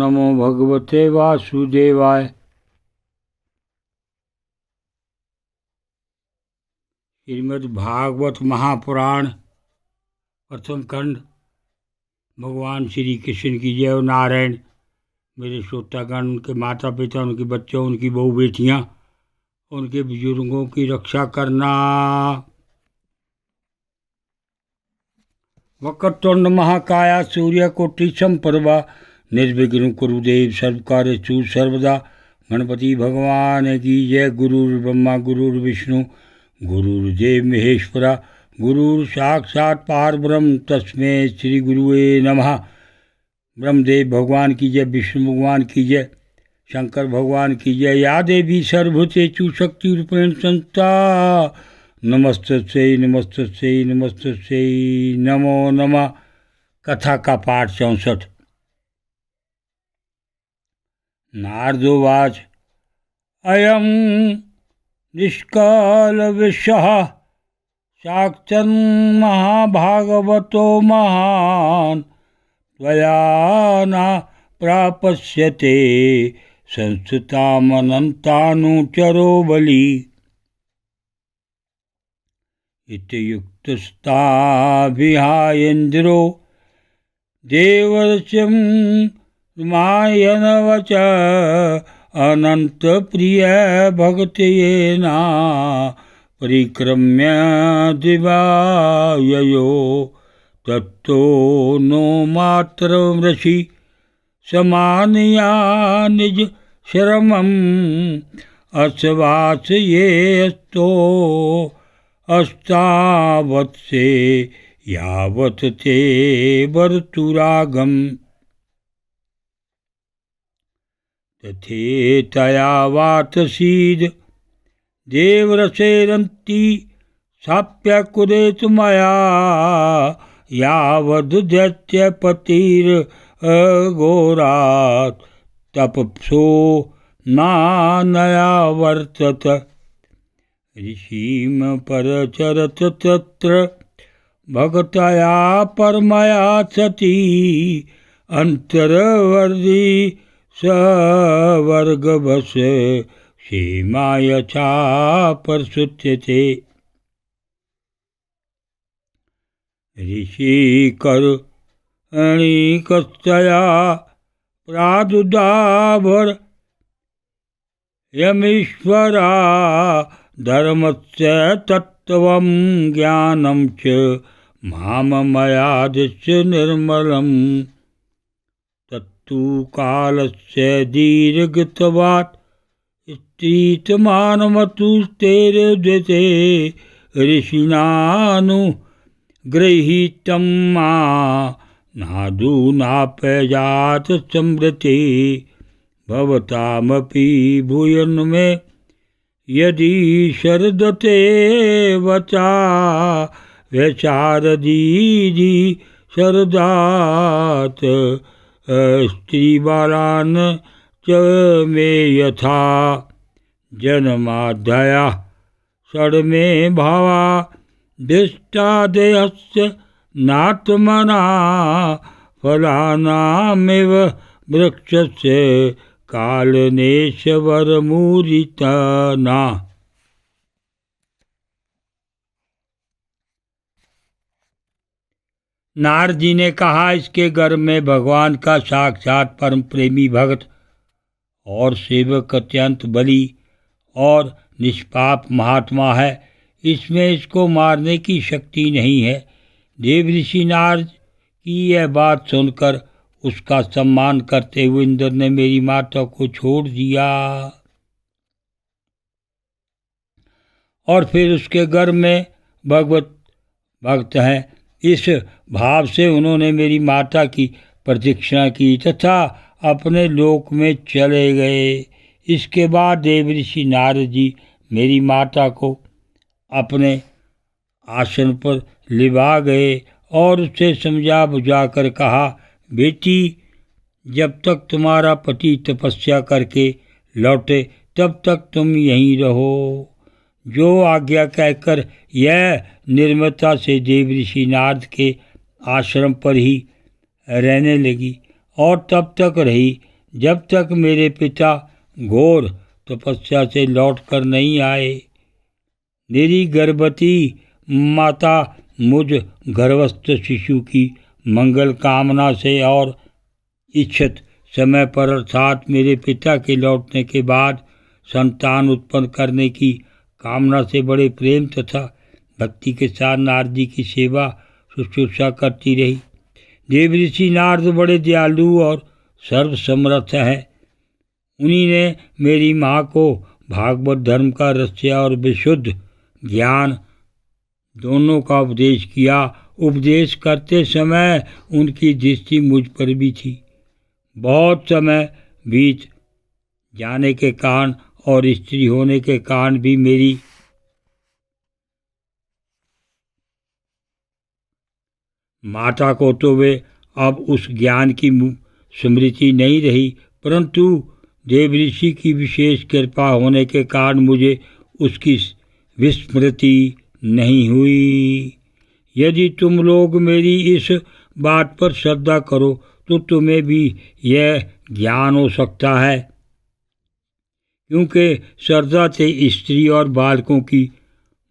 नमो भगवते वासुदेवाय। श्रीमद् भागवत महापुराण प्रथम खंड। भगवान श्री कृष्ण की जय। नारायण। मेरे श्रोतागण, उनके माता पिता, उनके बच्चों, उनकी बहू बेटियाँ, उनके बुजुर्गों की रक्षा करना। वक्रतुंड महाकाया सूर्यकोटि समप्रभा निर्विघ्नं कुरु देव सर्वकार्येषु सर्वदा। गणपति भगवान की जय। गुरुर्ब्रह्मा गुरुर्विष्णु गुरुर्देव महेश्वरा गुरुर साक्षात् परब्रह्म तस्मै श्री गुरुवे नमः। ब्रह्मदेव भगवान की जय, विष्णु भगवान की जय, शंकर भगवान की जय। या देवी सर्वभूतेषु शक्तिरूपेण संस्थिता नमस्तस्यै नमस्तस्यै नमस्तस्यै नमो नमः। कथा का पाठ 64। नारदोवाच अयं निष्कलविषः साक्षान्महाभागवतो महान् त्वया न प्राप्स्यते संस्थितामनन्तानुचरो बली। इति युक्तस्ताभिहायेन्द्रो देवर्षिं मायनवच अनंत प्रिय भक्तेना परिक्रम्य दिवाययो तत्तो नो मात्र ऋषि समानया निज श्रमम् अस्वासयेस्तो अस्तावत्से यावत् ते वर्तुरागम्। तथेतया वातसीद देवरसेरन्ति साप्यकुरेत मया यावद् दैत्यपतिर्घोरात् तपसो नानया वर्तत। ऋषिं परचरत तत्र भगतया परमया सती अंतर्वर्ती सवर्गवश सीमाय चा परसुच्यते। ऋषिकर्णिकस्तया प्रादुदाभर यमीश्वरा धर्मस्य तत्त्वं ज्ञानं च माममयादिश्य निर्मलम्। तत्तु कालस्य दीर्घत्वात् स्थितमानमतुस्तेर्द्वते ऋषिणानुगृहीतं मा नादूनाप्यजात समृते। भवतामपि भूयन्मे यदि शरदते वचा व्यचारदीदि शरदात् स्त्रीबालान् च मे यथा जन्माद्यया षड्मे भावा दिष्टादेहस्य नात्मना फलानामेव वृक्षस्य कालनेशवरमूरितना। नारद जी ने कहा, इसके गर्भ में भगवान का साक्षात परम प्रेमी भक्त और सेवक अत्यंत बली और निष्पाप महात्मा है। इसमें इसको मारने की शक्ति नहीं है। देव ऋषि नारद की यह बात सुनकर उसका सम्मान करते हुए इंद्र ने मेरी माता को छोड़ दिया और फिर उसके गर्भ में भगवत भक्त हैं, इस भाव से उन्होंने मेरी माता की प्रतीक्षा की तथा अपने लोक में चले गए। इसके बाद देव ऋषि नारद जी मेरी माता को अपने आसन पर लिवा गए और उसे समझा बुझाकर कहा, बेटी, जब तक तुम्हारा पति तपस्या करके लौटे तब तक तुम यहीं रहो। जो आज्ञा कहकर यह निर्ममता से देव ऋषि नारद के आश्रम पर ही रहने लगी और तब तक रही जब तक मेरे पिता घोर तपस्या से लौट कर नहीं आए। मेरी गर्भवती माता मुझ गर्भस्थ शिशु की मंगल कामना से और इच्छित समय पर अर्थात मेरे पिता के लौटने के बाद संतान उत्पन्न करने की कामना से बड़े प्रेम तथा भक्ति के साथ नारद जी की सेवा शुश्रूषा करती रही। देवऋषि नारद बड़े दयालु और सर्वसमर्थ है। उन्हीं ने मेरी माँ को भागवत धर्म का रहस्य और विशुद्ध ज्ञान दोनों का उपदेश किया। उपदेश करते समय उनकी दृष्टि मुझ पर भी थी। बहुत समय बीत जाने के कारण और स्त्री होने के कारण भी मेरी माता को तो वे अब उस ज्ञान की स्मृति नहीं रही, परंतु देवऋषि की विशेष कृपा होने के कारण मुझे उसकी विस्मृति नहीं हुई। यदि तुम लोग मेरी इस बात पर श्रद्धा करो तो तुम्हें भी यह ज्ञान हो सकता है, क्योंकि श्रद्धा से स्त्री और बालकों की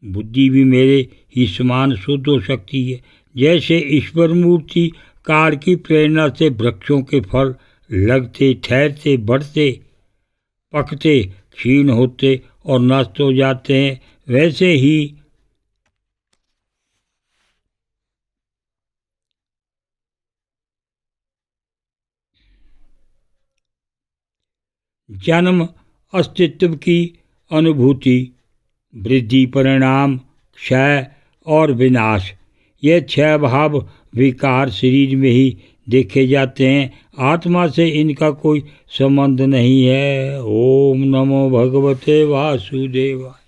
बुद्धि भी मेरे ही समान शुद्ध हो सकती है। जैसे ईश्वर मूर्ति कार की प्रेरणा से वृक्षों के फल लगते, ठहरते, बढ़ते, पकते, क्षीण होते और नष्ट हो जाते हैं, वैसे ही जन्म, अस्तित्व की अनुभूति, वृद्धि, परिणाम, क्षय और विनाश, ये 6 भाव विकार शरीर में ही देखे जाते हैं। आत्मा से इनका कोई संबंध नहीं है। ओम नमो भगवते वासुदेवाय।